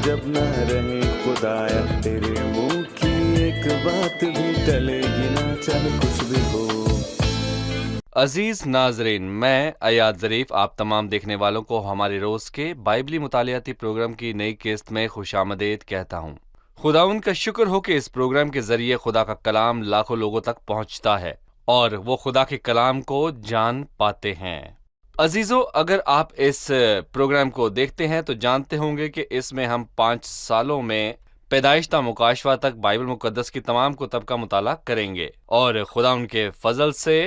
जब न रहे खुदाया, तेरे मुंह की एक बात भी टलेगी ना, चाहे कुछ भी हो। अजीज नाजरीन, मैं अयाद ज़रीफ आप तमाम देखने वालों को हमारे रोज़ के बाइबली मुतालियाती प्रोग्राम की नई किस्त में खुशामदीद कहता हूँ। खुदाउन का शुक्र हो कि इस प्रोग्राम के ज़रिए खुदा का कलाम लाखों लोगों तक पहुँचता है और वो खुदा के कलाम को जान पाते हैं। अजीज़ों, अगर आप इस प्रोग्राम को देखते हैं तो जानते होंगे कि इसमें हम 5 सालों में पैदाइश ता मुकाशवा तक बाइबल मुकद्दस की तमाम कुतब का मुताला करेंगे और खुदा उनके फजल से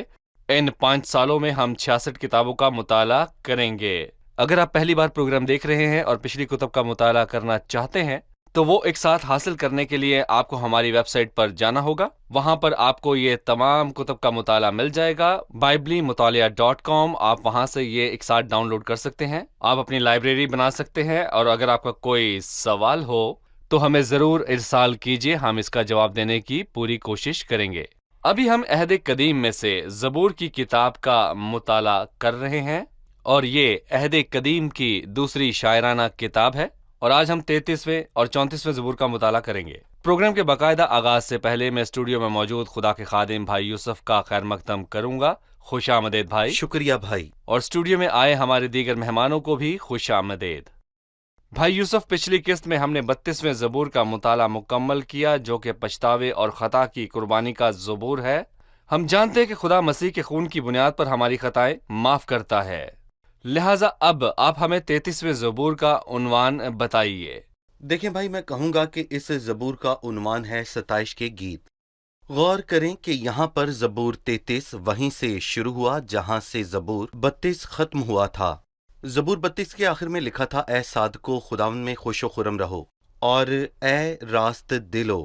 इन 5 सालों में हम 66 किताबों का मुताला करेंगे। अगर आप पहली बार प्रोग्राम देख रहे हैं और पिछली कुतब का मुताला करना चाहते हैं तो वो एक साथ हासिल करने के लिए आपको हमारी वेबसाइट पर जाना होगा। वहां पर आपको ये तमाम कुतब का मुताला मिल जाएगा, biblimutalia.com। आप वहां से ये एक साथ डाउनलोड कर सकते हैं, आप अपनी लाइब्रेरी बना सकते हैं और अगर आपका कोई सवाल हो तो हमें ज़रूर इरसाल कीजिए, हम इसका जवाब देने की पूरी कोशिश करेंगे। अभी हम अहद कदीम में से ज़बूर की किताब का मुताला कर रहे हैं और ये अहद कदीम की दूसरी शायराना किताब है और आज हम 33वें और 34वें ज़बूर का मुताला करेंगे। प्रोग्राम के बाकायदा आगाज से पहले मैं स्टूडियो में मौजूद खुदा के खादिम भाई यूसुफ का खैर मकदम करूंगा। खुश आमदेद भाई। शुक्रिया भाई। और स्टूडियो में आए हमारे दीगर मेहमानों को भी खुश आमदेद। भाई यूसुफ, पिछली किस्त में हमने 32वें ज़बूर का मुताला मुकम्मल किया जो कि पछतावे और ख़ता की कुर्बानी का ज़बूर है। हम जानते हैं कि खुदा मसीह के खून की बुनियाद पर हमारी खताएं माफ़ करता है, लिहाजा अब आप हमें 33वें ज़बूर का उन्वान बताइए। देखें भाई, मैं कहूँगा कि इस ज़बूर का उन्वान है सताइश के गीत। गौर करें कि यहाँ पर ज़बूर 33 वहीं से शुरू हुआ जहाँ से ज़बूर 32 ख़त्म हुआ था। ज़बूर 32 के आखिर में लिखा था, ए सादको खुदावन में खुशो खुरम रहो और ए रास्त दिलो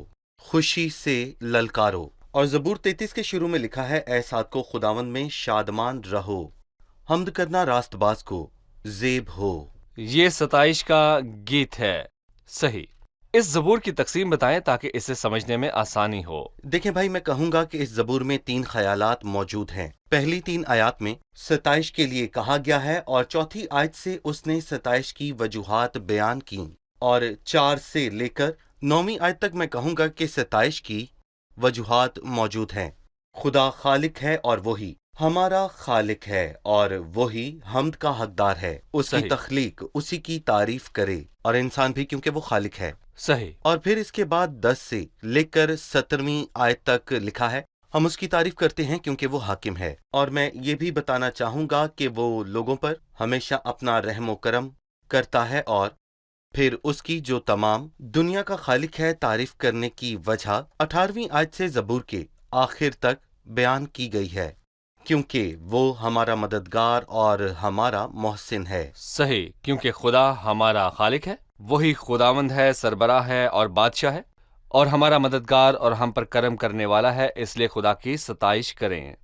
खुशी से ललकारो। और ज़बूर 33 के शुरू में लिखा है, ए सादको खुदावन में शादमान रहो, हम्द करना रास्तबाज को ज़ेब हो। ये 27 का गीत है। सही। इस ज़बूर की तकसीम बताएं ताकि इसे समझने में आसानी हो। देखें भाई, मैं कहूँगा कि इस ज़बूर में 3 ख़यालात मौजूद हैं। पहली 3 आयत में सताइश के लिए कहा गया है और चौथी आयत से उसने सताइश की वजूहात बयान की और 4 से लेकर 9वीं आयत तक मैं कहूँगा कि सताइश की वजूहात मौजूद हैं। खुदा खालिक है और वही हमारा खालिक है और वही हम्द का हकदार है। उसकी तख्लीक उसी की तारीफ करे और इंसान भी, क्योंकि वो खालिक है। सही। और फिर इसके बाद 10 से लेकर 17वीं आयत तक लिखा है, हम उसकी तारीफ करते हैं क्योंकि वो हाकिम है। और मैं ये भी बताना चाहूँगा कि वो लोगों पर हमेशा अपना रहम व करम करता है। और फिर उसकी जो तमाम दुनिया का खालिक है तारीफ करने की वजह 18वीं आयत से ज़बूर के आखिर तक बयान की गई है, क्योंकि वो हमारा मददगार और हमारा मोहसिन है। सही, क्योंकि खुदा हमारा खालिक है, वही खुदावंद है, सरबराह है और बादशाह है और हमारा मददगार और हम पर करम करने वाला है, इसलिए खुदा की सताइश करें।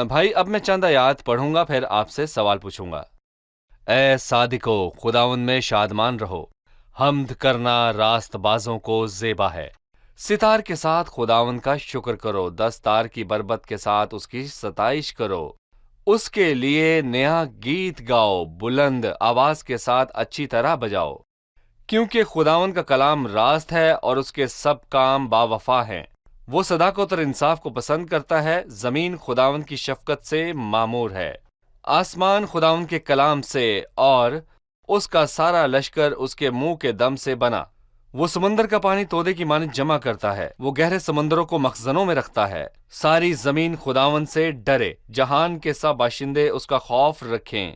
भाई, अब मैं चंद आयात पढ़ूंगा फिर आपसे सवाल पूछूंगा। ए सादिको खुदावंद में शादमान रहो, हम्द करना रास्तबाजों को ज़ेबा है। सितार के साथ खुदावंद का शुक्र करो, दस्तार की बरबत के साथ उसकी सताइश करो, उसके लिए नया गीत गाओ, बुलंद आवाज के साथ अच्छी तरह बजाओ, क्योंकि खुदावंद का कलाम रास्त है और उसके सब काम बावफा हैं। वो सदाकत और इंसाफ को पसंद करता है। जमीन खुदावंद की शफकत से मामूर है, आसमान खुदावंद के कलाम से और उसका सारा लश्कर उसके मुंह के दम से बना। वो समंदर का पानी तोदे की मानिंद जमा करता है, वो गहरे समंदरों को मखजनों में रखता है। सारी जमीन खुदावंद से डरे, जहान के सब बाशिंदे उसका खौफ रखें,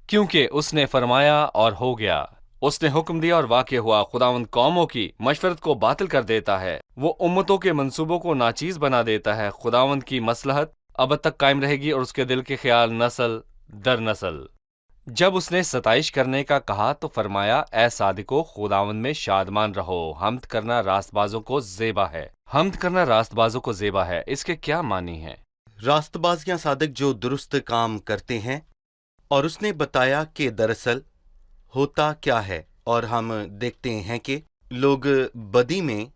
क्योंकि उसने फरमाया और हो गया, उसने हुक्म दिया और वाक़या हुआ। खुदावंद कौमों की मशवरत को बातिल कर देता है, वो उम्मतों के मंसूबों को नाचीज बना देता है। खुदावंद की मसलहत अब तक कायम रहेगी और उसके दिल के ख्याल नस्ल दर नस्ल। जब उसने सताइश करने का कहा तो फरमाया, ए सादिको खुदावंद में शादमान रहो, हम्द करना रास्तबाजों को ज़ेबा है। हम्द करना रास्तबाजों को ज़ेबा है, इसके क्या मानी है? रास्तबाज या सादिक जो दुरुस्त काम करते हैं। और उसने बताया कि दरअसल होता क्या है, और हम देखते हैं कि लोग बदी में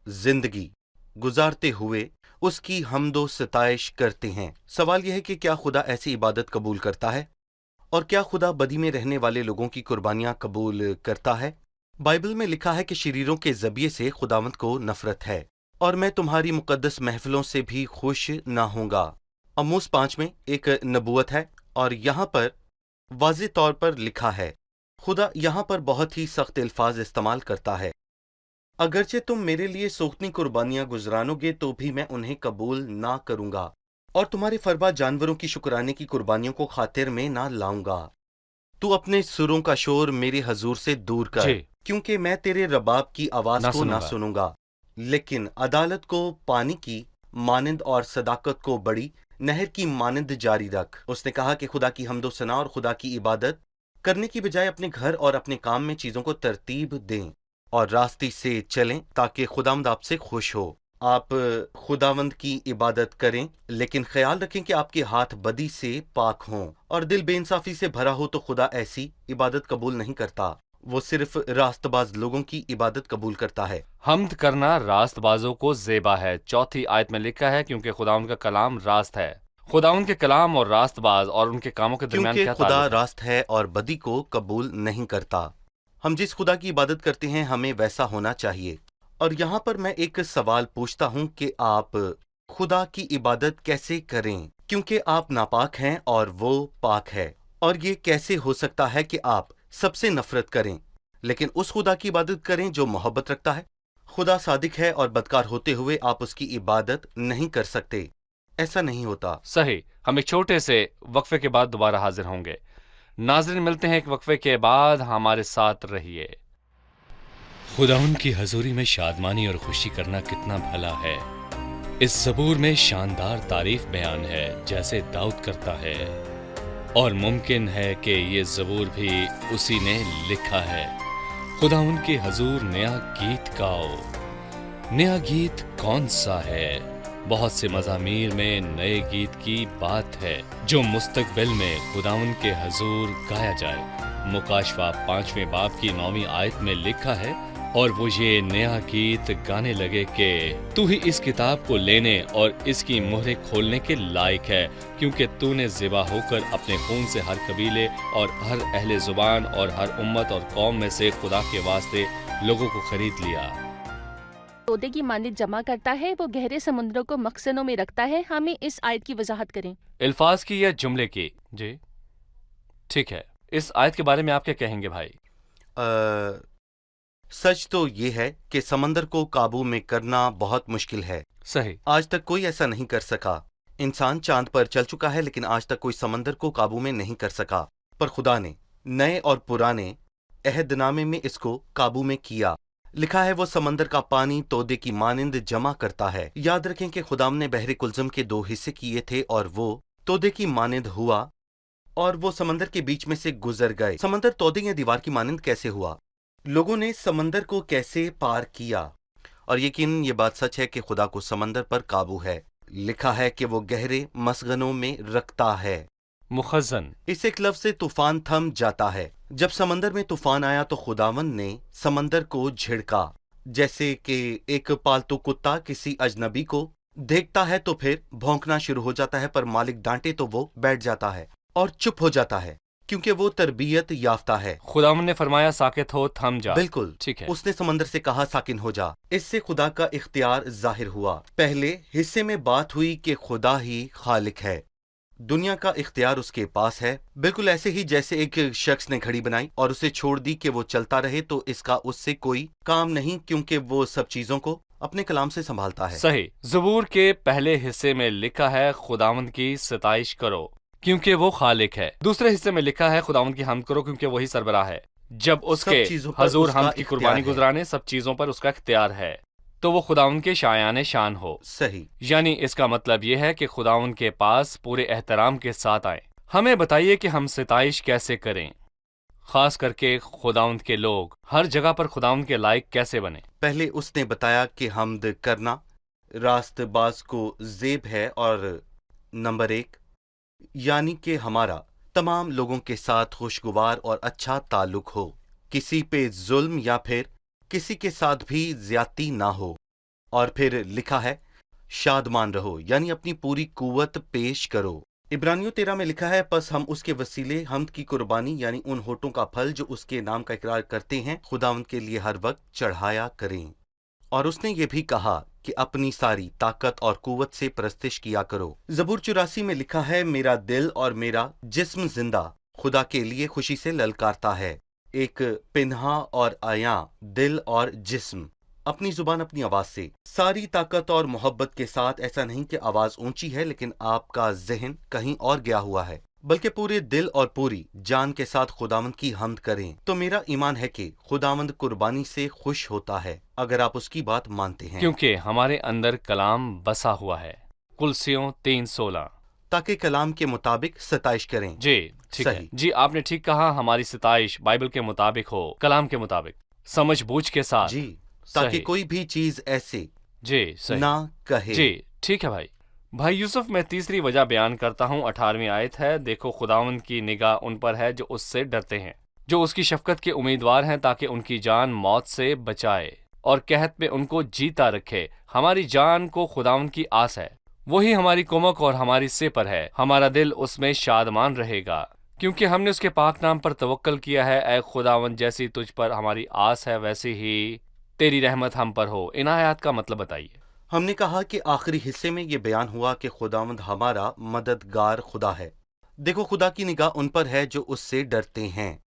जिंदगी गुजारते हुए उसकी हम्दो सताइश करते हैं। सवाल यह है कि क्या खुदा ऐसी इबादत कबूल करता है, और क्या खुदा बदी में रहने वाले लोगों की कुर्बानियां कबूल करता है? بائبل میں لکھا ہے کہ شریروں کے ذبیحے سے خداوند کو نفرت ہے، اور میں تمہاری مقدس محفلوں سے بھی خوش نہ ہوں گا۔ آموس 5 میں ایک نبوت ہے، اور یہاں پر واضح طور پر لکھا ہے، خدا یہاں پر بہت ہی سخت الفاظ استعمال کرتا ہے، اگرچہ تم میرے لیے سوختنی قربانیاں گزرانو گے تو بھی میں انہیں قبول نہ کروں گا، اور تمہارے فربا جانوروں کی شکرانے کی قربانیوں کو خاطر میں نہ لاؤں گا۔ تو اپنے سروں کا شور میرے حضور سے دور کر، جی کیونکہ میں تیرے رباب کی آواز نہ کو نہ سنوں گا۔ سنوں گا، لیکن عدالت کو پانی کی مانند اور صداقت کو بڑی نہر کی مانند جاری رکھ۔ اس نے کہا کہ خدا کی حمد و ثنا اور خدا کی عبادت کرنے کی بجائے اپنے گھر اور اپنے کام میں چیزوں کو ترتیب دیں اور راستی سے چلیں تاکہ خداوند آپ سے خوش ہو۔ آپ خداوند کی عبادت کریں، لیکن خیال رکھیں کہ آپ کے ہاتھ بدی سے پاک ہوں اور دل بے انصافی سے بھرا ہو، تو خدا ایسی عبادت قبول نہیں کرتا۔ وہ صرف راست باز لوگوں کی عبادت قبول کرتا ہے۔ حمد کرنا راست بازوں کو زیبا ہے۔ 4 آیت میں لکھا ہے کیونکہ خداوند کا کلام راست ہے۔ خداوند کے کلام اور راست باز اور ان کے کاموں کے درمیان کیونکہ کیا خدا تعلق ہے؟ راست ہے اور بدی کو قبول نہیں کرتا۔ ہم جس خدا کی عبادت کرتے ہیں ہمیں ویسا ہونا چاہیے۔ اور یہاں پر میں ایک سوال پوچھتا ہوں کہ آپ خدا کی عبادت کیسے کریں، کیونکہ آپ ناپاک ہیں اور وہ پاک ہے، اور یہ کیسے ہو سکتا ہے کہ آپ سب سے نفرت کریں لیکن اس خدا کی عبادت کریں جو محبت رکھتا ہے؟ خدا صادق ہے اور بدکار ہوتے ہوئے آپ اس کی عبادت نہیں کر سکتے، ایسا نہیں ہوتا۔ صحیح۔ ہم ایک چھوٹے سے وقفے کے بعد دوبارہ حاضر ہوں گے۔ ناظرین، ملتے ہیں ایک وقفے کے بعد، ہمارے ساتھ رہیے۔ خداوند کی حضوری میں شادمانی اور خوشی کرنا کتنا بھلا ہے۔ اس زبور میں شاندار تعریف بیان ہے جیسے داؤد کرتا ہے، اور ممکن ہے کہ یہ زبور بھی اسی نے لکھا ہے۔ خداوند کے حضور نیا گیت گاؤ۔ نیا گیت کون سا ہے؟ بہت سے مزامیر میں نئے گیت کی بات ہے جو مستقبل میں خداوند کے حضور گایا جائے۔ مکاشفہ 5 باب کی 9 آیت میں لکھا ہے، اور وہ یہ نیا گیت گانے لگے کہ تو ہی اس کتاب کو لینے اور اس کی مہریں کھولنے کے لائق ہے، کیونکہ تو نے ذبح ہو کر اپنے خون سے ہر قبیلے اور ہر اہل زبان اور ہر امت اور قوم میں سے خدا کے واسطے لوگوں کو خرید لیا۔ تودے کی مانند جمع کرتا ہے، وہ گہرے سمندروں کو مخزنوں میں رکھتا ہے۔ ہمیں اس آیت کی وضاحت کریں۔ الفاظ کی یا جملے کی؟ جی ٹھیک ہے، اس آیت کے بارے میں آپ کیا کہیں گے بھائی؟ سچ تو یہ ہے کہ سمندر کو قابو میں کرنا بہت مشکل ہے۔ صحیح۔ آج تک کوئی ایسا نہیں کر سکا۔ انسان چاند پر چل چکا ہے لیکن آج تک کوئی سمندر کو قابو میں نہیں کر سکا، پر خدا نے نئے اور پرانے عہد نامے میں اس کو قابو میں کیا۔ لکھا ہے وہ سمندر کا پانی تودے کی مانند جمع کرتا ہے۔ یاد رکھیں کہ خدام نے بحر کلزم کے 2 حصے کیے تھے اور وہ تودے کی مانند ہوا، اور وہ سمندر کے بیچ میں سے گزر گئے۔ سمندر تودے یا دیوار کی مانند کیسے ہوا؟ لوگوں نے سمندر کو کیسے پار کیا؟ اور یقیناً یہ بات سچ ہے کہ خدا کو سمندر پر قابو ہے۔ لکھا ہے کہ وہ گہرے مسغنوں میں رکھتا ہے۔ مخزن۔ اس ایک لفظ سے طوفان تھم جاتا ہے۔ جب سمندر میں طوفان آیا تو خداوند نے سمندر کو جھڑکا، جیسے کہ ایک پالتو کتا کسی اجنبی کو دیکھتا ہے تو پھر بھونکنا شروع ہو جاتا ہے، پر مالک ڈانٹے تو وہ بیٹھ جاتا ہے اور چپ ہو جاتا ہے کیونکہ وہ تربیت یافتہ ہے۔ خداوند نے فرمایا ساکت ہو، تھم جا۔ بالکل ٹھیک ہے۔ اس نے سمندر سے کہا ساکن ہو جا۔ اس سے خدا کا اختیار ظاہر ہوا۔ پہلے حصے میں بات ہوئی کہ خدا ہی خالق ہے، دنیا کا اختیار اس کے پاس ہے، بالکل ایسے ہی جیسے ایک شخص نے گھڑی بنائی اور اسے چھوڑ دی کہ وہ چلتا رہے تو اس کا اس سے کوئی کام نہیں، کیونکہ وہ سب چیزوں کو اپنے کلام سے سنبھالتا ہے۔ صحیح۔ زبور کے پہلے حصے میں لکھا ہے خداوند کی ستائش کرو کیونکہ وہ خالق ہے۔ دوسرے حصے میں لکھا ہے خداوند کی حمد کرو کیونکہ وہی سربراہ ہے۔ جب اس سب کے چیزوں پر حضور اس کا حمد کی اختیار قربانی ہے۔ گزرانے سب چیزوں پر اس کا اختیار ہے، تو وہ خداوند کے شایان شان ہو۔ صحیح۔ یعنی اس کا مطلب یہ ہے کہ خداوند کے پاس پورے احترام کے ساتھ آئیں۔ ہمیں بتائیے کہ ہم ستائش کیسے کریں، خاص کر کے خداوند کے لوگ ہر جگہ پر خداوند کے لائق کیسے بنیں۔ پہلے اس نے بتایا کہ حمد کرنا راست باز کو زیب ہے، اور نمبر 1 یعنی کہ ہمارا تمام لوگوں کے ساتھ خوشگوار اور اچھا تعلق ہو، کسی پہ ظلم یا پھر کسی کے ساتھ بھی زیادتی نہ ہو۔ اور پھر لکھا ہے شادمان رہو، یعنی اپنی پوری قوت پیش کرو۔ इब्रानियों 13 में लिखा है, बस हम उसके वसीले हम्द की कुर्बानी यानी उन होठों का फल जो उसके नाम का इकरार करते हैं खुदावंद के लिए हर वक्त चढ़ाया करें। और उसने ये भी कहा कि अपनी सारी ताकत और कुव्वत से परस्तिश किया करो। जबूर 84 में लिखा है, मेरा दिल और मेरा जिस्म जिंदा खुदा के लिए खुशी से ललकारता है। एक पिन्हा और आया दिल और जिस्म, अपनी जुबान अपनी आवाज से सारी ताकत और मोहब्बत के साथ। ऐसा नहीं कि आवाज ऊंची है लेकिन आपका जहन कहीं और गया हुआ है, बल्कि पूरे दिल और पूरी जान के साथ खुदावंद की हम्द करें। तो मेरा ईमान है कि खुदावंद कुर्बानी से खुश होता है अगर आप उसकी बात मानते हैं, क्योंकि हमारे अंदर कलाम बसा हुआ है। कुलसियों 3:16। ताकि कलाम के मुताबिक सताइश करें। जी ठीक है सही। जी, आपने ठीक कहा। हमारी सताइश बाइबल के मुताबिक हो, कलाम के मुताबिक, समझ बूझ के साथ। जी, ताकि सही। कोई भी चीज ऐसे जी सही। ना कहे। जी ठीक है भाई यूसुफ, मैं तीसरी वजह बयान करता हूँ। 18वीं आयत है, देखो खुदावंद की निगाह उन पर है जो उससे डरते हैं, जो उसकी शफकत के उम्मीदवार हैं, ताकि उनकी जान मौत से बचाए और कहत में उनको जीता रखे। हमारी जान को खुदावंद की आस है, वही हमारी कुमक और हमारी से पर है। हमारा दिल उसमें शादमान रहेगा क्योंकि हमने उसके पाक नाम पर तवक्कल किया है। ऐ खुदावंद, जैसी तुझ पर हमारी आस है वैसी ही तेरी रहमत हम पर हो। इन आयत का मतलब बताइए। हमने कहा कि आखिरी हिस्से में ये बयान हुआ कि खुदावंद हमारा मददगार खुदा है। देखो खुदा की निगाह उन पर है जो उससे डरते हैं।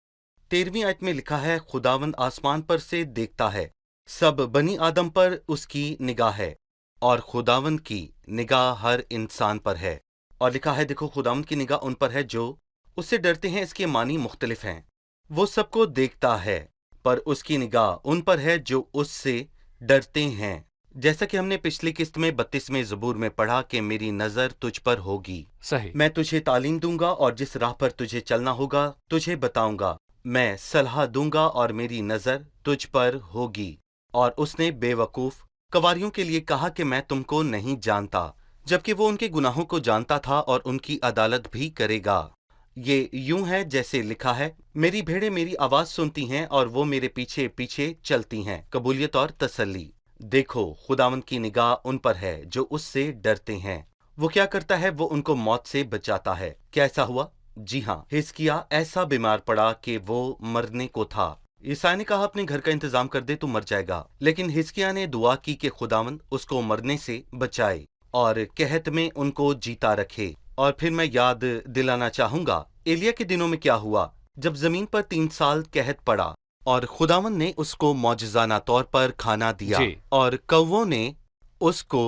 13वीं आयत में लिखा है, खुदावंद आसमान पर से देखता है, सब बनी आदम पर उसकी निगाह है और खुदावंद की निगाह हर इंसान पर है। और लिखा है, देखो खुदावंद की निगाह उन पर है जो उससे डरते हैं। इसके मानी मुख्तलिफ हैं। वो सबको देखता है पर उसकी निगाह उन पर है जो उससे डरते हैं। जैसा कि हमने पिछली किस्त में 32वें ज़बूर में पढ़ा कि मेरी नजर तुझ पर होगी, सही। मैं तुझे तालीम दूंगा और जिस राह पर तुझे चलना होगा तुझे बताऊंगा, मैं सलाह दूंगा और मेरी नजर तुझ पर होगी। और उसने बेवकूफ कवारियों के लिए कहा कि मैं तुमको नहीं जानता, जबकि वो उनके गुनाहों को जानता था और उनकी अदालत भी करेगा। ये यूं है जैसे लिखा है, मेरी भेड़ें मेरी आवाज सुनती हैं और वो मेरे पीछे पीछे चलती हैं। कबूलियत और तसल्ली। देखो खुदावंद की निगाह उन पर है जो उससे डरते हैं। वो क्या करता है? वो उनको मौत से बचाता है। क्या ऐसा हुआ? जी हाँ, हिजकिय्याह ऐसा बीमार पड़ा कि वो मरने को था। ईसाई ने कहा अपने घर का इंतजाम कर दे, तू मर जाएगा। लेकिन हिजकिय्याह ने दुआ की कि खुदावंद उसको मरने से बचाए और कहत में उनको जीता रखे। और फिर मैं याद दिलाना चाहूंगा एलिया के दिनों में क्या हुआ, जब जमीन पर 3 साल कहत पड़ा और खुदावंद ने उसको मौजज़ाना तौर पर खाना दिया जी। और कौवों ने उसको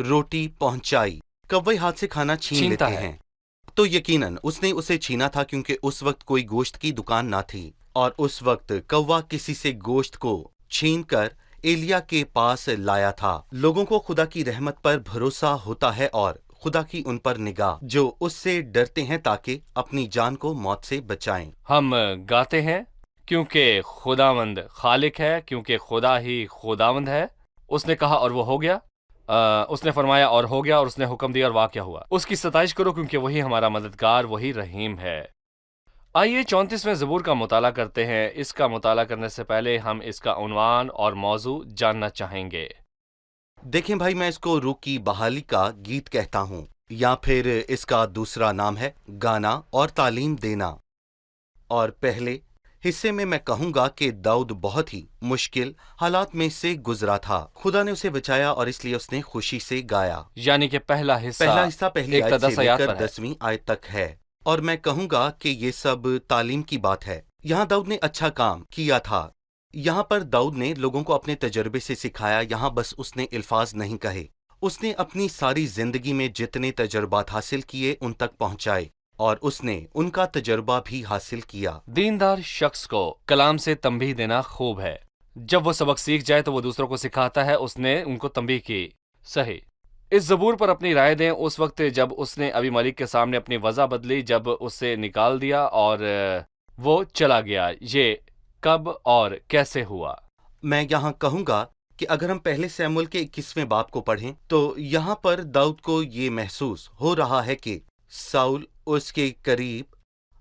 रोटी पहुंचाई। कौवे हाथ से खाना छीन लेते छीनता है। हैं, तो यकीनन उसने उसे छीना था क्योंकि उस वक्त कोई गोश्त की दुकान ना थी। और उस वक्त कौवा किसी से गोश्त को छीन कर एलिया के पास लाया था। लोगों को खुदा की रहमत पर भरोसा होता है और खुदा की उन पर निगाह जो उससे डरते हैं ताकि अपनी जान को मौत से बचाएं। हम गाते हैं क्योंकि खुदावंद खालिक है, क्योंकि खुदा ही खुदावंद है। उसने कहा और वो हो गया, उसने फरमाया और हो गया, और उसने हुक्म दिया और वाक़या हुआ। उसकी सताइश करो क्योंकि वही हमारा मददगार, वही रहीम है। आइए 34वें ज़बूर का मुताला करते हैं। इसका मुताला करने से पहले हम इसका उन्वान और मौजू जानना चाहेंगे। देखें भाई, मैं इसको रूह की बहाली का गीत कहता हूँ, या फिर इसका दूसरा नाम है गाना और तालीम देना। और पहले हिस्से में मैं कहूंगा कि दाऊद बहुत ही मुश्किल हालात में से गुजरा था। खुदा ने उसे बचाया और इसलिए उसने खुशी से गाया। यानी कि पहला हिस्सा पहली एक आयत तदस से आयत लेकर पर है। 10वीं आयत तक है। और मैं कहूंगा कि ये सब तालीम की बात है। यहाँ दाऊद ने अच्छा काम किया था। यहाँ पर दाऊद ने लोगों को अपने तजर्बे से सिखाया। यहाँ बस उसने अल्फाज नहीं कहे, उसने अपनी सारी जिंदगी में जितने तजर्बात हासिल किए उन तक पहुंचाए और उसने उनका तजर्बा भी हासिल किया। दीनदार शख्स को कलाम से तंबीह देना खूब है। जब वो सबक सीख जाए तो वो दूसरों को सिखाता है। उसने उनको तंबीह की। सही। इस ज़बूर पर अपनी राय दें। उस वक्त जब उसने अबी मलिक के सामने अपनी वजह बदली, जब उसे निकाल दिया और वो चला गया, ये कब और कैसे हुआ? मैं यहाँ कहूंगा कि अगर हम पहले सैमुएल के 21वें बाब को पढ़ें तो यहाँ पर दाऊद को ये महसूस हो रहा है कि साउल उसके करीब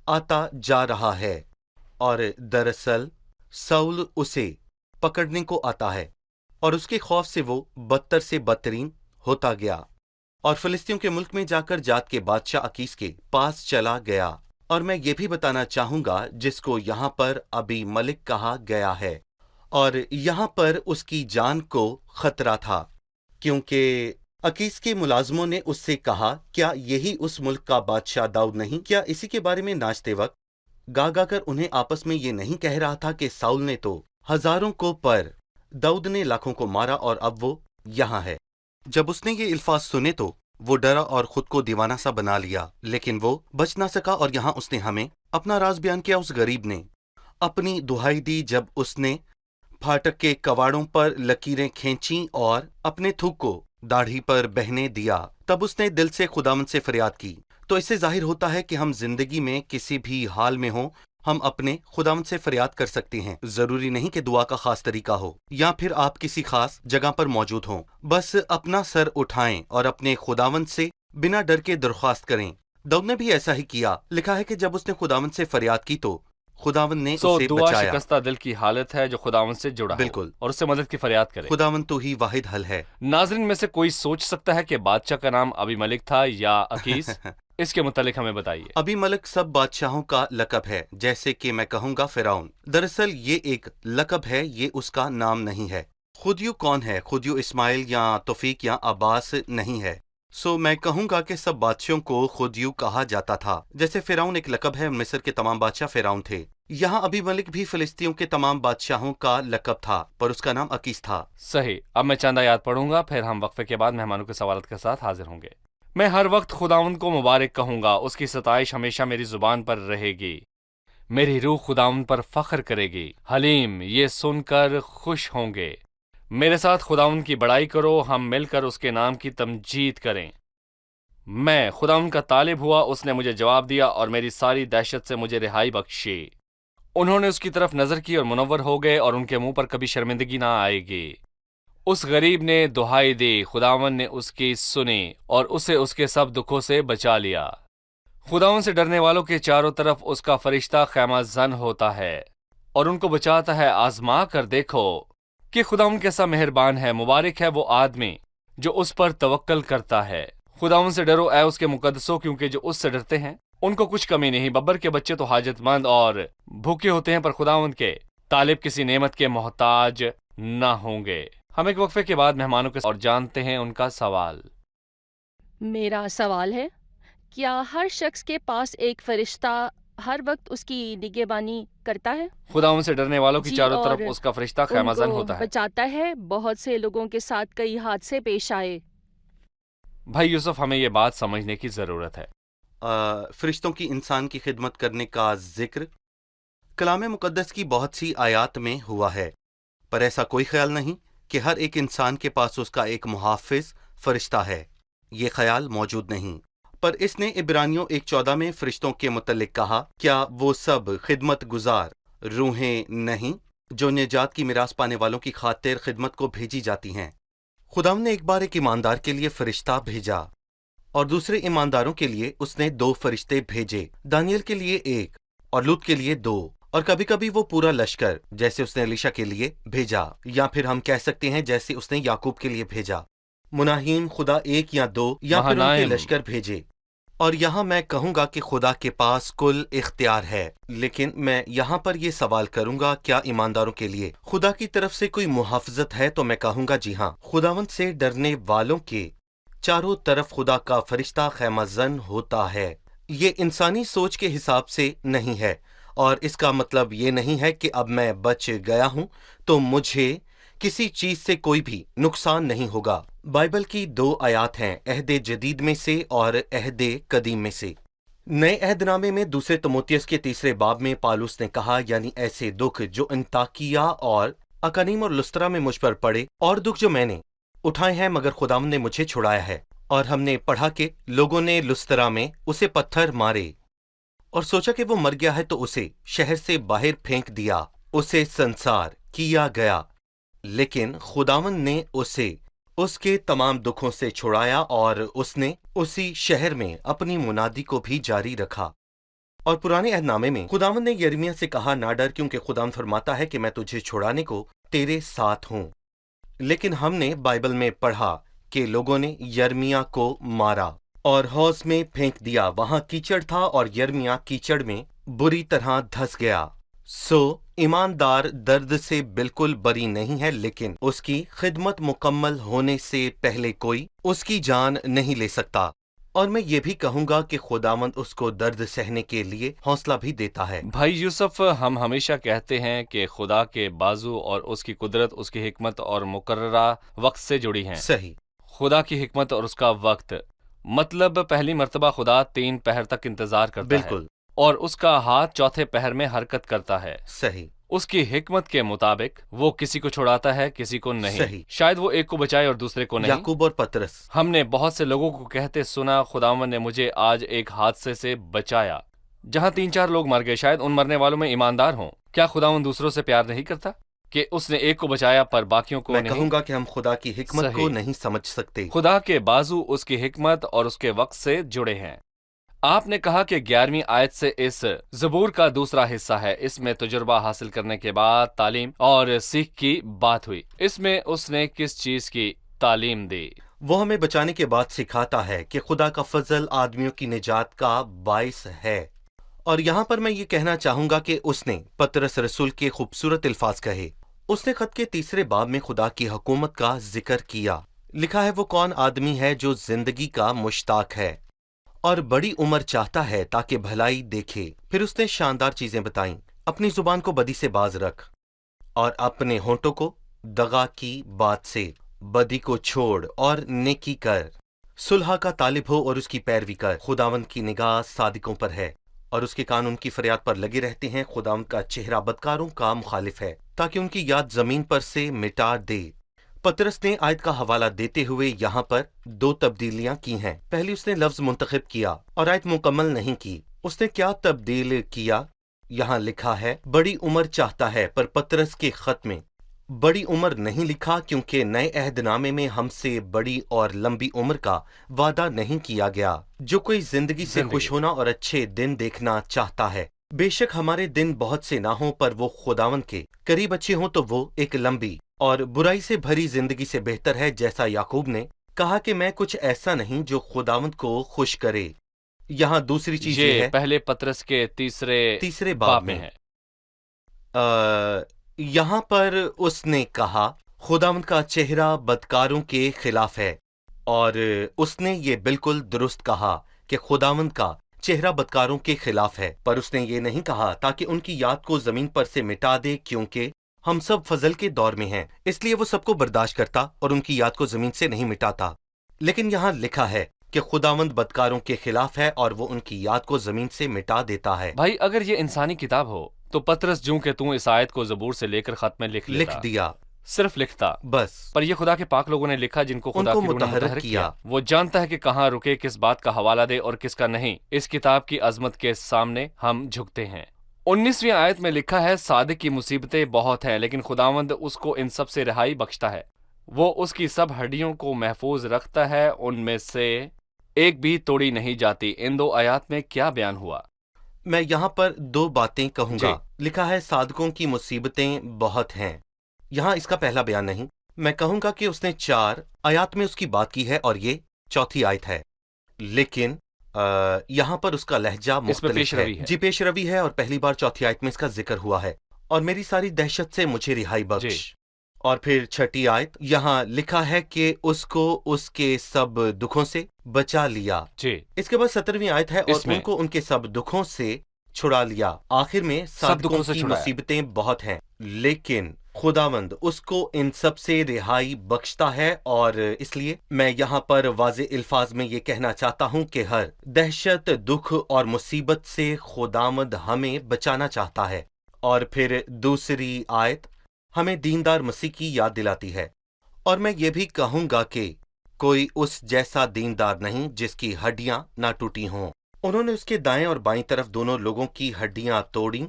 आता जा रहा है और दरअसल साउल उसे पकड़ने को आता है और उसके खौफ से वो बदतर से बदतरीन होता गया اور فلسطینیوں کے ملک میں جا کر جات کے بادشاہ اکیس کے پاس چلا گیا۔ اور میں یہ بھی بتانا چاہوں گا جس کو یہاں پر ابی ملک کہا گیا ہے، اور یہاں پر اس کی جان کو خطرہ تھا، کیونکہ اکیس کے ملازموں نے اس سے کہا، کیا یہی اس ملک کا بادشاہ داؤد نہیں؟ کیا اسی کے بارے میں ناچتے وقت گا گا کر انہیں آپس میں یہ نہیں کہہ رہا تھا کہ ساؤل نے تو ہزاروں کو پر داؤد نے لاکھوں کو مارا اور اب وہ یہاں ہے؟ جب اس نے یہ الفاظ سنے تو وہ ڈرا اور خود کو دیوانہ سا بنا لیا، لیکن وہ بچ نہ سکا، اور یہاں اس نے ہمیں اپنا راز بیان کیا۔ اس غریب نے اپنی دہائی دی جب اس نے پھاٹک کے کواڑوں پر لکیریں کھینچیں اور اپنے تھوک کو داڑھی پر بہنے دیا، تب اس نے دل سے خداوند سے فریاد کی۔ تو اس سے ظاہر ہوتا ہے کہ ہم زندگی میں کسی بھی حال میں ہوں، ہم اپنے خداوند سے فریاد کر سکتے ہیں۔ ضروری نہیں کہ دعا کا خاص طریقہ ہو یا پھر آپ کسی خاص جگہ پر موجود ہوں، بس اپنا سر اٹھائیں اور اپنے خداوند سے بنا ڈر کے درخواست کریں۔ داؤد نے بھی ایسا ہی کیا۔ لکھا ہے کہ جب اس نے خداوند سے فریاد کی تو خداوند نے اسے دعا بچایا۔ شکستہ دل کی حالت ہے جو خداوند سے جڑا ہو بالکل، اور اس سے مدد کی فریاد کرے۔ خداوند تو ہی واحد حل ہے۔ ناظرین میں سے کوئی سوچ سکتا ہے کہ بادشاہ کا نام ابی ملک تھا یا اکیس؟ اس کے متعلق ہمیں بتائیے۔ ابی ملک سب بادشاہوں کا لقب ہے، جیسے کہ میں کہوں گا فرعون۔ دراصل یہ ایک لقب ہے، یہ اس کا نام نہیں ہے۔ خودیو کون ہے؟ خودیو اسماعیل یا توفیق یا عباس نہیں ہے۔ میں کہوں گا کہ سب بادشاہوں کو خودیو کہا جاتا تھا، جیسے فرعون ایک لقب ہے، مصر کے تمام بادشاہ فرعون تھے۔ یہاں ابی ملک بھی فلسطینیوں کے تمام بادشاہوں کا لقب تھا، پر اس کا نام اکیس تھا۔ صحیح۔ اب میں چند آیات پڑھوں گا، پھر ہم وقفے کے بعد مہمانوں کے سوالات کے ساتھ حاضر ہوں گے۔ میں ہر وقت خداوند کو مبارک کہوں گا، اس کی ستائش ہمیشہ میری زبان پر رہے گی۔ میری روح خداوند پر فخر کرے گی، حلیم یہ سن کر خوش ہوں گے۔ میرے ساتھ خداوند کی بڑائی کرو، ہم مل کر اس کے نام کی تمجید کریں۔ میں خداوند کا طالب ہوا، اس نے مجھے جواب دیا اور میری ساری دہشت سے مجھے رہائی بخشی۔ انہوں نے اس کی طرف نظر کی اور منور ہو گئے، اور ان کے منہ پر کبھی شرمندگی نہ آئے گی۔ اس غریب نے دہائی دی، خداوند نے اس کی سنی اور اسے اس کے سب دکھوں سے بچا لیا۔ خداوند سے ڈرنے والوں کے چاروں طرف اس کا فرشتہ خیمہ زن ہوتا ہے اور ان کو بچاتا ہے۔ آزما کر دیکھو کہ خداوند کیسا مہربان ہے، مبارک ہے وہ آدمی جو اس پر توکل کرتا ہے۔ خداوند سے ڈرو اے اس کے مقدسوں، کیونکہ جو اس سے ڈرتے ہیں ان کو کچھ کمی نہیں۔ ببر کے بچے تو حاجت مند اور بھوکے ہوتے ہیں، پر خداوند کے طالب کسی نعمت کے محتاج نہ ہوں گے۔ ہم ایک وقفے کے بعد مہمانوں کے اور جانتے ہیں ان کا سوال۔ میرا سوال ہے، کیا ہر شخص کے پاس ایک فرشتہ ہر وقت اس کی نگہبانی کرتا ہے؟ خداوند سے ڈرنے والوں کی جی، چاروں اور طرف اس کا فرشتہ خیمہ ان زن کو ہوتا ہے۔ بچاتا ہے۔ بہت سے لوگوں کے ساتھ کئی حادثے پیش آئے۔ بھائی یوسف، ہمیں یہ بات سمجھنے کی ضرورت ہے۔ فرشتوں کی انسان کی خدمت کرنے کا ذکر کلام مقدس کی بہت سی آیات میں ہوا ہے، پر ایسا کوئی خیال نہیں کہ ہر ایک انسان کے پاس اس کا ایک محافظ فرشتہ ہے۔ یہ خیال موجود نہیں، پر اس نے عبرانیوں 1:14 میں فرشتوں کے متعلق کہا، کیا وہ سب خدمت گزار روحیں نہیں جو نجات کی میراث پانے والوں کی خاطر خدمت کو بھیجی جاتی ہیں؟ خداوند نے ایک بار ایک ایماندار کے لیے فرشتہ بھیجا اور دوسرے ایمانداروں کے لیے اس نے 2 فرشتے بھیجے، دانیل کے لیے 1 اور لوط کے لیے 2، اور کبھی کبھی وہ پورا لشکر جیسے اس نے الیشا کے لیے بھیجا، یا پھر ہم کہہ سکتے ہیں جیسے اس نے یعقوب کے لیے بھیجا۔ مناہیم خدا 1 یا 2 یا پھر ان کے مہانائم۔ لشکر بھیجے۔ اور یہاں میں کہوں گا کہ خدا کے پاس کل اختیار ہے، لیکن میں یہاں پر یہ سوال کروں گا، کیا ایمانداروں کے لیے خدا کی طرف سے کوئی محافظت ہے؟ تو میں کہوں گا جی ہاں، خداوند سے ڈرنے والوں کے چاروں طرف خدا کا فرشتہ خیمہ زن ہوتا ہے۔ یہ انسانی سوچ کے حساب سے نہیں ہے، اور اس کا مطلب یہ نہیں ہے کہ اب میں بچ گیا ہوں تو مجھے کسی چیز سے کوئی بھی نقصان نہیں ہوگا۔ بائبل کی 2 آیات ہیں، عہد جدید میں سے اور عہد قدیم میں سے۔ نئے عہد نامے میں 2 تموتیس کے 3 باب میں پالوس نے کہا، یعنی ایسے دکھ جو انطاکیہ اور اکانیم اور لسترا میں مجھ پر پڑے، اور دکھ جو میں نے اٹھائے ہیں، مگر خداوند نے مجھے چھڑایا ہے۔ اور ہم نے پڑھا کہ لوگوں نے لسترا میں اسے پتھر مارے اور سوچا کہ وہ مر گیا ہے، تو اسے شہر سے باہر پھینک دیا، اسے سنسار کیا گیا، لیکن خداوند نے اسے اس کے تمام دکھوں سے چھڑایا، اور اس نے اسی شہر میں اپنی منادی کو بھی جاری رکھا۔ اور پرانے عہد نامے میں خداوند نے یرمیہ سے کہا، نہ ڈر، کیونکہ خداوند فرماتا ہے کہ میں تجھے چھڑانے کو تیرے ساتھ ہوں۔ لیکن ہم نے بائبل میں پڑھا के लोगों ने यर्मिया को मारा और हौज में फेंक दिया। वहां कीचड़ था और यर्मिया कीचड़ में बुरी तरह धंस गया। सो ईमानदार दर्द से बिल्कुल बरी नहीं है, लेकिन उसकी खिदमत मुकम्मल होने से पहले कोई उसकी जान नहीं ले सकता। और मैं ये भी कहूंगा कि खुदावंद उसको दर्द सहने के लिए हौसला भी देता है। भाई यूसुफ, हम हमेशा कहते हैं कि खुदा के बाजू और उसकी कुदरत उसकी हिकमत और मुकर्ररा वक्त से जुड़ी हैं। सही। खुदा की हिकमत और उसका वक्त, मतलब पहली मर्तबा खुदा 3 पहर तक इंतजार करता है बिल्कुल। और उसका हाथ चौथे पहर में हरकत करता है। सही। उसकी हिकमत के मुताबिक वो किसी को छुड़ाता है, किसी को नहीं। सही। शायद वो एक को बचाए और दूसरे को नहीं। याकूब और पतरस। हमने बहुत से लोगों को कहते सुना, खुदावन ने मुझे आज एक हादसे से बचाया जहां 3-4 लोग मर गए। शायद उन मरने वालों में ईमानदार हों। क्या खुदावन दूसरों से प्यार नहीं करता कि उसने एक को बचाया पर बाकियों को मैं नहीं? कहूंगा कि हम खुदा की हिकमत सही। को नहीं समझ सकते। खुदा के बाजू उसकी हिकमत और उसके वक्त से जुड़े हैं। आपने कहा कि 11वीं आयत से इस ज़बूर का दूसरा हिस्सा है। इसमें तजुर्बा हासिल करने के बाद तालीम और सीख की बात हुई। इसमें उसने किस चीज की तालीम दी? वो हमें बचाने के बाद सिखाता है कि खुदा का फजल आदमियों की निजात का बाइस है। और यहाँ पर मैं ये कहना चाहूंगा कि उसने पतरस रसूल के खूबसूरत अल्फाज कहे। उसने खत के 3 बाब में खुदा की हुकूमत का जिक्र किया। लिखा है, वो कौन आदमी है जो जिंदगी का मुश्ताक है और बड़ी उम्र चाहता है ताकि भलाई देखे। फिर उसने शानदार चीजें बताईं। अपनी जुबान को बदी से बाज रख और अपने होंठों को दगा की बात से। बदी को छोड़ और नेकी कर। सुलह का तालिब हो और उसकी पैरवी कर। खुदावंद की निगाह सादिकों पर है और उसके कान उनकी फरियाद पर लगे रहते हैं। खुदावंद का चेहरा बदकारों का मुखालिफ है ताकि उनकी याद जमीन पर से मिटा दे। पतरस ने आयत का हवाला देते हुए यहाँ पर 2 तब्दीलियां की हैं। पहली, उसने लफ्ज मुंतखब किया और आयत मुकम्मल नहीं की। उसने क्या तब्दील किया? यहाँ लिखा है बड़ी उम्र चाहता है, पर पतरस के खत में बड़ी उम्र नहीं लिखा क्योंकि नए अहदनामे में हमसे बड़ी और लंबी उम्र का वादा नहीं किया गया। जो कोई जिंदगी से खुश होना और अच्छे दिन देखना चाहता है, बेशक हमारे दिन बहुत से ना हों, पर वो खुदावंद के करीब अच्छे हों तो वो एक लंबी और बुराई से भरी जिंदगी से बेहतर है। जैसा याकूब ने कहा कि मैं कुछ ऐसा नहीं जो खुदावंद को खुश करे। यहाँ दूसरी चीज ये है, पहले पतरस के तीसरे बाब में है। यहाँ पर उसने कहा खुदावंद का चेहरा बदकारों के खिलाफ है, और उसने ये बिल्कुल दुरुस्त कहा कि खुदावंद का चेहरा बदकारों के खिलाफ है। पर उसने ये नहीं कहा ताकि उनकी याद को जमीन पर से मिटा दे, क्योंकि हम सब फजल के दौर में हैं, इसलिए वो सबको बर्दाश्त करता और उनकी याद को जमीन से नहीं मिटाता। लेकिन यहाँ लिखा है कि खुदावंद बदकारों के खिलाफ है और वो उनकी याद को जमीन से मिटा देता है। भाई, अगर ये इंसानी किताब हो तो पतरस जूं के तू इस आयत को ज़बूर से लेकर खत में लिख दिया, सिर्फ लिखता बस। पर ये खुदा के पाक लोगों ने लिखा, जिनको खुदा की रूह ने मुतहर्रिक किया। वो जानता है कि कहाँ रुके, किस बात का हवाला दे और किसका नहीं। इस किताब की अजमत के सामने हम झुकते हैं। 19वीं आयत में लिखा है, सादिक की मुसीबतें बहुत हैं, लेकिन खुदावंद उसको इन सब से रिहाई बख्शता है। वो उसकी सब हड्डियों को महफूज रखता है, उनमें से एक भी तोड़ी नहीं जाती। इन 2 आयत में क्या बयान हुआ? मैं यहाँ पर 2 बातें कहूंगा। लिखा है सादकों की मुसीबतें बहुत हैं। यहाँ इसका पहला बयान नहीं। मैं कहूंगा कि उसने 4 आयत में उसकी बात की है और ये 4थी आयत है। लेकिन यहाँ पर उसका लहजा मुख्तलिफ है। जी, पेशरवी है और पहली बार 4थी आयत में इसका जिक्र हुआ है, और मेरी सारी दहशत से मुझे रिहाई बख्श। और फिर 6ठी आयत, यहाँ लिखा है कि उसको उसके सब दुखों से बचा लिया। इसके बाद 17वीं आयत है, और उनको उनके सब दुखों से छुड़ा लिया। आखिर में सादिकों की मुसीबतें बहुत हैं, लेकिन खुदावंद उसको इन सब से रिहाई बख्शता है। और इसलिए मैं यहाँ पर वाज़े अल्फाज में ये कहना चाहता हूँ कि हर दहशत, दुख और मुसीबत से खुदावंद हमें बचाना चाहता है। और फिर दूसरी आयत हमें दीनदार मसीह की याद दिलाती है, और मैं ये भी कहूँगा कि कोई उस जैसा दीनदार नहीं जिसकी हड्डियां ना टूटी हों। उन्होंने उसके दाएं और बाईं तरफ दोनों लोगों की हड्डियां तोड़ी।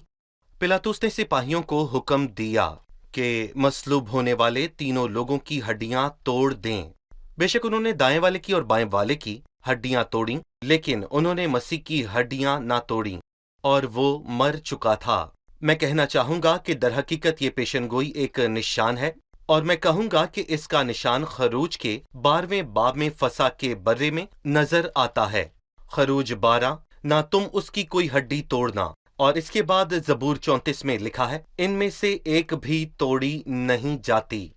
पिलातुस ने सिपाहियों को हुक्म दिया कि मसलूब होने वाले तीनों लोगों की हड्डियां तोड़ दें। बेशक उन्होंने दाएं वाले की और बाएं वाले की हड्डियां तोड़ी, लेकिन उन्होंने मसीह की हड्डियां ना तोड़ी, और वो मर चुका था। मैं कहना चाहूंगा कि दरहकीकत ये पेशनगोई एक निशान है اور میں کہوں گا کہ اس کا نشان خروج کے 12ویں باب میں فسا کے برے میں نظر آتا ہے۔ خروج 12، نہ تم اس کی کوئی ہڈی توڑنا۔ اور اس کے بعد زبور 34 میں لکھا ہے، ان میں سے ایک بھی توڑی نہیں جاتی،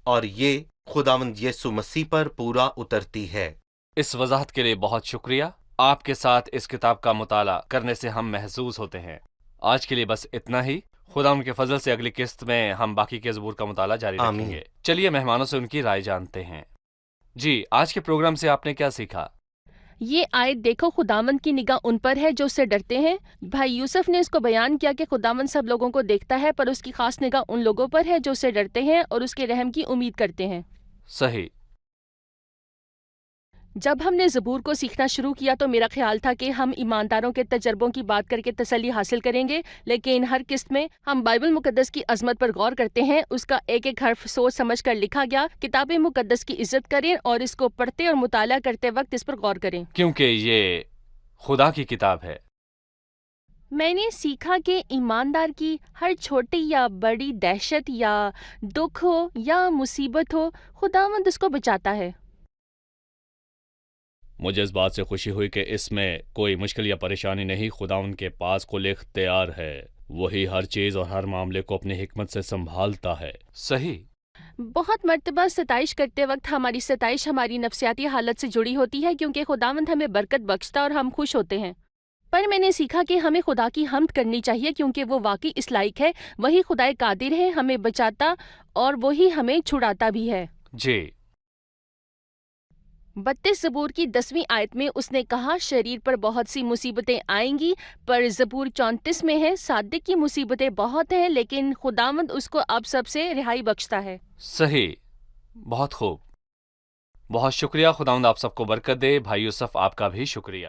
اور یہ خداوند یسوع مسیح پر پورا اترتی ہے۔ اس وضاحت کے لیے بہت شکریہ۔ آپ کے ساتھ اس کتاب کا مطالعہ کرنے سے ہم محظوظ ہوتے ہیں۔ آج کے لیے بس اتنا ہی۔ خدا ان کے فضل سے اگلی قسط میں ہم باقی کے زبور کا مطالعہ جاری رکھیں آمین۔ گے۔ چلیے مہمانوں سے ان کی رائے جانتے ہیں۔ جی، آج کے پروگرام سے آپ نے کیا سیکھا؟ یہ آیت دیکھو، خداوند کی نگاہ ان پر ہے جو اس سے ڈرتے ہیں۔ بھائی یوسف نے اس کو بیان کیا کہ خداوند سب لوگوں کو دیکھتا ہے، پر اس کی خاص نگاہ ان لوگوں پر ہے جو اس سے ڈرتے ہیں اور اس کے رحم کی امید کرتے ہیں۔ صحیح۔ جب ہم نے زبور کو سیکھنا شروع کیا تو میرا خیال تھا کہ ہم ایمانداروں کے تجربوں کی بات کر کے تسلی حاصل کریں گے، لیکن ہر قسط میں ہم بائبل مقدس کی عظمت پر غور کرتے ہیں۔ اس کا ایک ایک حرف سوچ سمجھ کر لکھا گیا۔ کتاب مقدس کی عزت کریں اور اس کو پڑھتے اور مطالعہ کرتے وقت اس پر غور کریں۔ کیونکہ یہ خدا کی کتاب ہے۔ میں نے سیکھا کہ ایماندار کی ہر چھوٹی یا بڑی دہشت یا دکھ ہو یا مصیبت ہو، خداوند اس کو بچاتا ہے۔ مجھے اس بات سے خوشی ہوئی کہ اس میں کوئی مشکل یا پریشانی نہیں۔ خدا ان کے پاس کل اختیار ہے، وہی ہر چیز اور ہر معاملے کو اپنی حکمت سے سنبھالتا ہے۔ صحیح۔ بہت مرتبہ ستائش کرتے وقت ہماری ستائش ہماری نفسیاتی حالت سے جڑی ہوتی ہے، کیونکہ خداوند ہمیں برکت بخشتا اور ہم خوش ہوتے ہیں۔ پر میں نے سیکھا کہ ہمیں خدا کی حمد کرنی چاہیے، کیونکہ وہ واقعی اس لائق ہے۔ وہی خدائے قادر ہے، ہمیں بچاتا اور وہی ہمیں چھڑاتا بھی ہے۔ جی۔ 32 زبور کی 10ویں آیت میں اس نے کہا، شریر پر بہت سی مصیبتیں آئیں گی، پر زبور 34 میں ہے، صادق کی مصیبتیں بہت ہیں لیکن خداوند اس کو اب سب سے رہائی بخشتا ہے۔ صحیح، بہت خوب، بہت شکریہ۔ خداوند آپ سب کو برکت دے۔ بھائی یوسف، آپ کا بھی شکریہ۔